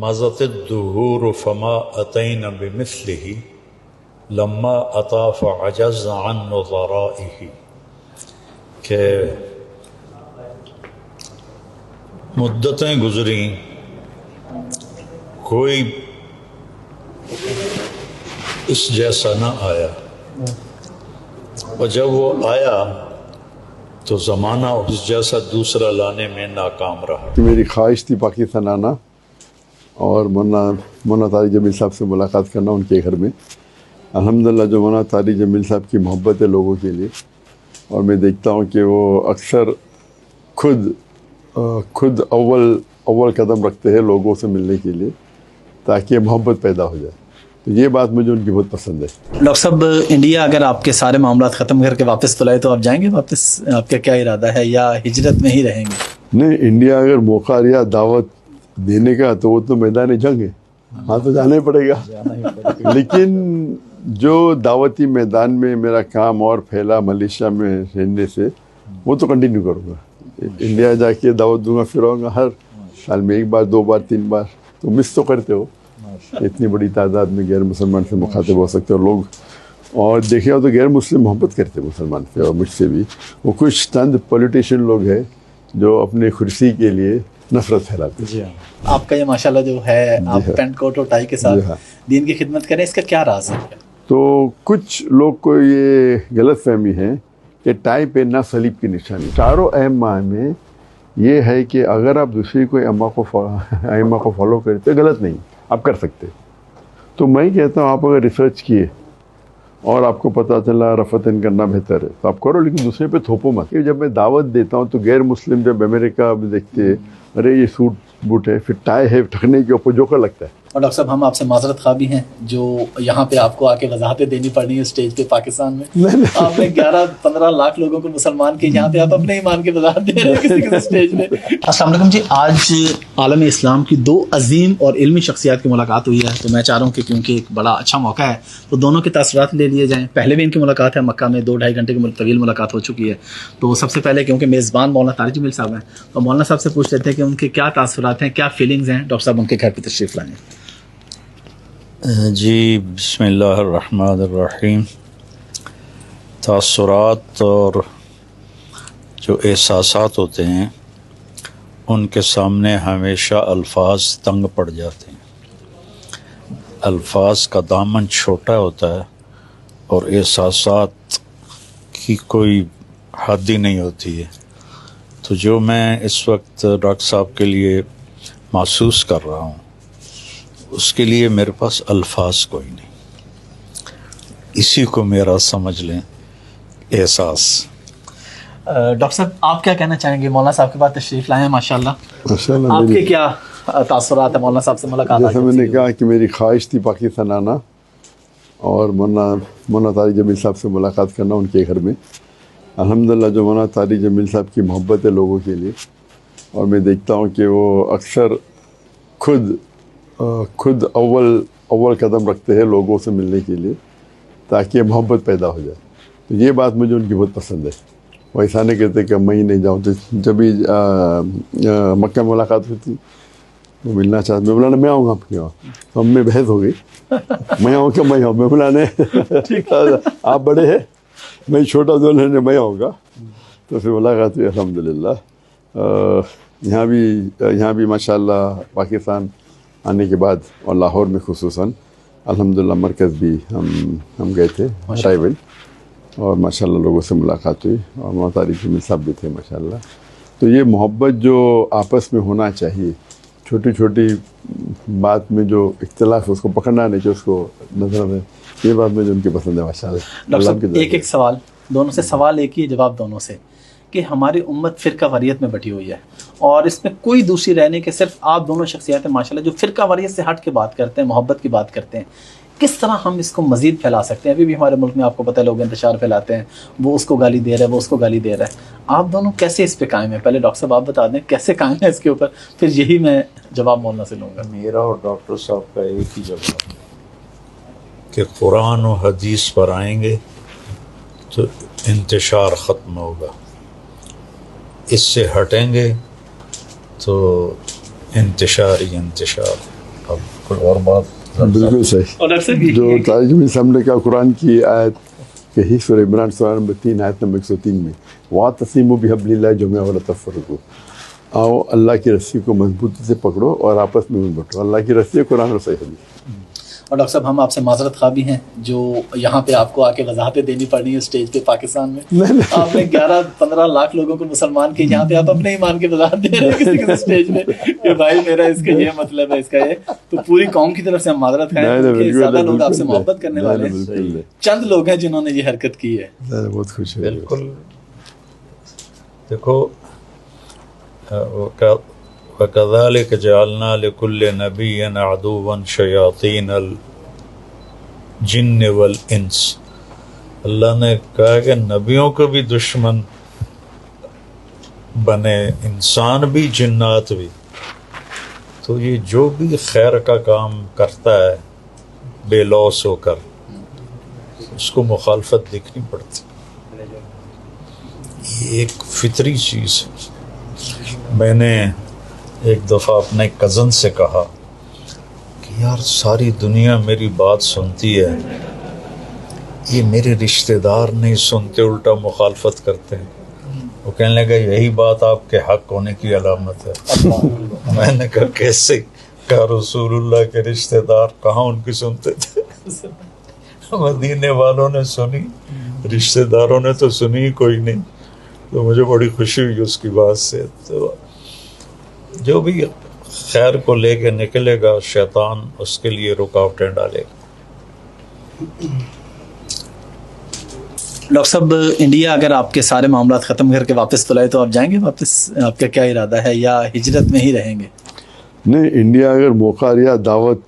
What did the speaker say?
مضت الدهور فما أتينا بمثله لما أطا فعجز عن نظرائه، کہ مدتیں گزریں کوئی اس جیسا نہ آیا، اور جب وہ آیا تو زمانہ اس جیسا دوسرا لانے میں ناکام رہا۔ میری خواہش تھی پاکستان آنا اور مولانا طارق جمیل صاحب سے ملاقات کرنا ان کے گھر میں۔ الحمدللہ جو مولانا طارق جمیل صاحب کی محبت ہے لوگوں کے لیے، اور میں دیکھتا ہوں کہ وہ اکثر خود اول قدم رکھتے ہیں لوگوں سے ملنے کے لیے تاکہ محبت پیدا ہو جائے، تو یہ بات مجھے ان کی بہت پسند ہے۔ ڈاکٹر صاحب، انڈیا اگر آپ کے سارے معاملات ختم کر کے واپس بلائے تو آپ جائیں گے واپس؟ آپ کا کیا ارادہ ہے، یا ہجرت میں ہی رہیں گے؟ نہیں، انڈیا اگر موقع لیا دعوت دینے کا تو وہ تو میدان جنگ ہے، وہاں تو جانا ہی پڑے گا، لیکن جو دعوتی میدان میں میرا کام اور پھیلا ملیشیا میں رہنے سے، وہ تو کنٹینیو کروں گا۔ انڈیا جا کے دعوت دوں گا، پھر آؤں گا ہر سال میں 1 بار 2 بار 3 بار، تو مس تو کرتے ہو، اتنی بڑی تعداد میں غیر مسلمان سے مخاطب ہو سکتے ہو لوگ، اور دیکھے ہو تو غیر مسلم محبت کرتے مسلمان سے، اور مجھ سے بھی۔ وہ کچھ چند پولیٹیشین لوگ ہیں جو اپنے کرسی کے لیے نفرت پھیلاتے ہیں۔ آپ کا یہ ماشاءاللہ جو ہے، آپ پینٹ کوٹ اور ٹائی کے ساتھ دین کی خدمت کریں، اس کا کیا راز ہے؟ تو کچھ لوگ کو یہ غلط فہمی ہے کہ ٹائی پہننا صلیب کی نشانی۔ چاروں اہم ماہ میں یہ ہے کہ اگر آپ دوسری کوئی ائمہ کو فالو کرتے غلط نہیں، آپ کر سکتے۔ تو میں کہتا ہوں آپ اگر ریسرچ کیے اور آپ کو پتہ چلا رفتن کرنا بہتر ہے تو آپ کرو، لیکن دوسرے پہ تھوپو مت۔ جب میں دعوت دیتا ہوں تو غیر مسلم جب امریکہ دیکھتے ارے یہ سوٹ بوٹ ہے، پھر ٹائی ہے، ٹھکنے کے اوپر جوکر لگتا ہے۔ اور ڈاکٹر صاحب، ہم آپ سے معذرت خواہ بھی ہیں جو یہاں پہ آپ کو آ کے وضاحتیں دینی پڑنی ہے اسٹیج پہ پاکستان میں۔ آپ نے 11-15 لاکھ لوگوں کو مسلمان کے، یہاں پہ آپ اپنے ایمان کی وضاحت دے رہے ہیں کسی اسٹیج میں۔ السلام علیکم جی، آج عالم اسلام کی 2 عظیم اور علمی شخصیات کی ملاقات ہوئی ہے، تو میں چاہ رہا ہوں کہ کیونکہ ایک بڑا اچھا موقع ہے تو دونوں کے تاثرات لے لیے جائیں۔ پہلے بھی ان کی ملاقات ہے مکہ میں، 2-2.5 گھنٹے کی طویل ملاقات ہو چکی ہے، تو سب سے پہلے کیونکہ میزبان مولانا طارق جمیل صاحب ہیں تو مولانا صاحب سے پوچھ لیتے ہیں کہ ان کے کیا تاثرات ہیں، کیا فیلنگز ہیں۔ ڈاکٹر صاحب ان کے گھر پہ تشریف لائیں۔ جی، بسم اللہ الرحمن الرحیم۔ تاثرات اور جو احساسات ہوتے ہیں ان کے سامنے ہمیشہ الفاظ تنگ پڑ جاتے ہیں، الفاظ کا دامن چھوٹا ہوتا ہے اور احساسات کی کوئی حد ہی نہیں ہوتی ہے۔ تو جو میں اس وقت ڈاکٹر صاحب کے لیے محسوس کر رہا ہوں اس کے لیے میرے پاس الفاظ کوئی نہیں، اسی کو میرا سمجھ لیں احساس۔ ڈاکٹر صاحب، آپ کیا کہنا چاہیں گے؟ مولانا صاحب کے بعد تشریف لائے ہیں، ماشاءاللہ آپ کے کیا تاثرات ہیں مولانا صاحب سے ملاقات؟ جیسے میں نے کہا کہ میری خواہش تھی پاکستان آنا اور مولانا طارق جمیل صاحب سے ملاقات کرنا ان کے گھر میں۔ الحمدللہ جو مولانا طارق جمیل صاحب کی محبت ہے لوگوں کے لیے، اور میں دیکھتا ہوں کہ وہ اکثر خود اول قدم رکھتے ہیں لوگوں سے ملنے کے لیے تاکہ محبت پیدا ہو جائے، تو یہ بات مجھے ان کی بہت پسند ہے۔ وہ ایسا نہیں کہتے کہ میں ہی نہیں جاؤں، تو جب بھی مکہ میں ملاقات ہوئی تھی وہ ملنا چاہتے، میں بولا میں آؤں گا آپ کے وہاں، تو ہم میں بحث ہو گئی، میں آؤں کہ میں آؤں، میں بولا آپ بڑے ہیں میں چھوٹا دونوں نے میں آؤں گا، تو پھر ملاقات ہوئی الحمدللہ۔ یہاں بھی ماشاءاللہ پاکستان آنے کے بعد اور لاہور میں خصوصاً الحمدللہ مرکز بھی ہم گئے تھے ٹرائبل، اور ماشاءاللہ لوگوں سے ملاقات ہوئی، اور مولانا طارق جمیل صاحب بھی تھے ماشاءاللہ۔ تو یہ محبت جو آپس میں ہونا چاہیے، چھوٹی چھوٹی بات میں جو اختلاف ہے اس کو پکڑنا نہیں چاہیے، اس کو نظر میں، یہ بات مجھے ان کی پسند ہے ماشاءاللہ۔ ڈاکٹر صاحب، ایک سوال دونوں سے، سوال ایک ہی جواب دونوں سے، کہ ہماری امت فرقہ واریت میں بٹی ہوئی ہے اور اس میں کوئی دوسری رہنے کے صرف آپ دونوں شخصیات ہیں ماشاءاللہ جو فرقہ واریت سے ہٹ کے بات کرتے ہیں، محبت کی بات کرتے ہیں۔ کس طرح ہم اس کو مزید پھیلا سکتے ہیں؟ ابھی بھی ہمارے ملک میں آپ کو پتہ ہے لوگ انتشار پھیلاتے ہیں، وہ اس کو گالی دے رہا ہے، وہ اس کو گالی دے رہا ہے۔ آپ دونوں کیسے اس پہ قائم ہیں؟ پہلے ڈاکٹر صاحب آپ بتا دیں کیسے قائم ہیں اس کے اوپر، پھر یہی میں جواب مولانا سے لوں گا۔ میرا اور ڈاکٹر صاحب کا ایک ہی جواب کہ قرآن و حدیث پر آئیں گے تو انتشار ختم ہوگا، اس سے ہٹیں گے تو انتشار ہی انتشار۔ اب کوئی اور بات بالکل صحیح. اور ڈاکٹر صاحب جو طارق جمیل صاحب نے کہا قرآن کی آیت کہی سورہ عمران سورہ نمبر 3 آیت نمبر 103 میں وَاعْتَصِمُوا بِحَبْلِ اللَّهِ جَمِيعًا وَلَا تَفَرَّقُوا. آؤ اللہ کی رسی کو مضبوطی سے پکڑو اور آپس میں مت بٹو. اللہ کی رسی ہے قرآن اور صحیح حدیث. اور ڈاکٹر صاحب ہم آپ سے معذرت خواہ بھی ہیں جو یہاں پہ آپ کو آ کے وضاحتیں دینی پڑنی ہے اسٹیج پہ پاکستان میں. آپ نے 11-15 لاکھ لوگوں کو مسلمان کیے, یہاں پہ آپ اپنے ایمان کی وضاحت دے رہے ہیں کسی کسی اسٹیج پہ کہ بھائی میرا اس کا یہ مطلب ہے, اس کا یہ. تو پوری قوم کی طرف سے ہم معذرت خواہ ہیں کہ زیادہ لوگ آپ سے محبت کرنے والے ہیں, چند لوگ ہیں جنہوں نے یہ حرکت کی ہے. بہت خوش ہے. بالکل. دیکھو وَكَذَلِكَ جَعَلْنَا لِكُلِّ نَبِيٍّ عَدُوًّا شَيَاطِينَ الْجِنِّ وَالْإِنسِ. اللہ نے کہا کہ نبیوں کو بھی دشمن بنے, انسان بھی جنات بھی. تو یہ جو بھی خیر کا کام کرتا ہے بے لوث ہو کر, اس کو مخالفت دیکھنی پڑتی. یہ ایک فطری چیز ہے. میں نے ایک دفعہ اپنے کزن سے کہا کہ یار ساری دنیا میری بات سنتی ہے, یہ میرے رشتہ دار نہیں سنتے, الٹا مخالفت کرتے ہیں. وہ کہنے لگا یہی بات آپ کے حق ہونے کی علامت ہے. میں نے کہا کیسے؟ کہا رسول اللہ کے رشتہ دار کہاں ان کی سنتے تھے, مدینے والوں نے سنی, رشتہ داروں نے تو سنی کوئی نہیں. تو مجھے بڑی خوشی ہوئی اس کی بات سے. تو جو بھی خیر کو لے کے نکلے گا شیطان اس کے لیے رکاوٹیں ڈالے گا. ڈاکٹر صاحب انڈیا اگر آپ کے سارے معاملات ختم کر کے واپس بلائے تو آپ جائیں گے واپس؟ آپ کا کیا ارادہ ہے, یا ہجرت میں ہی رہیں گے؟ نہیں, انڈیا اگر موقع لیا دعوت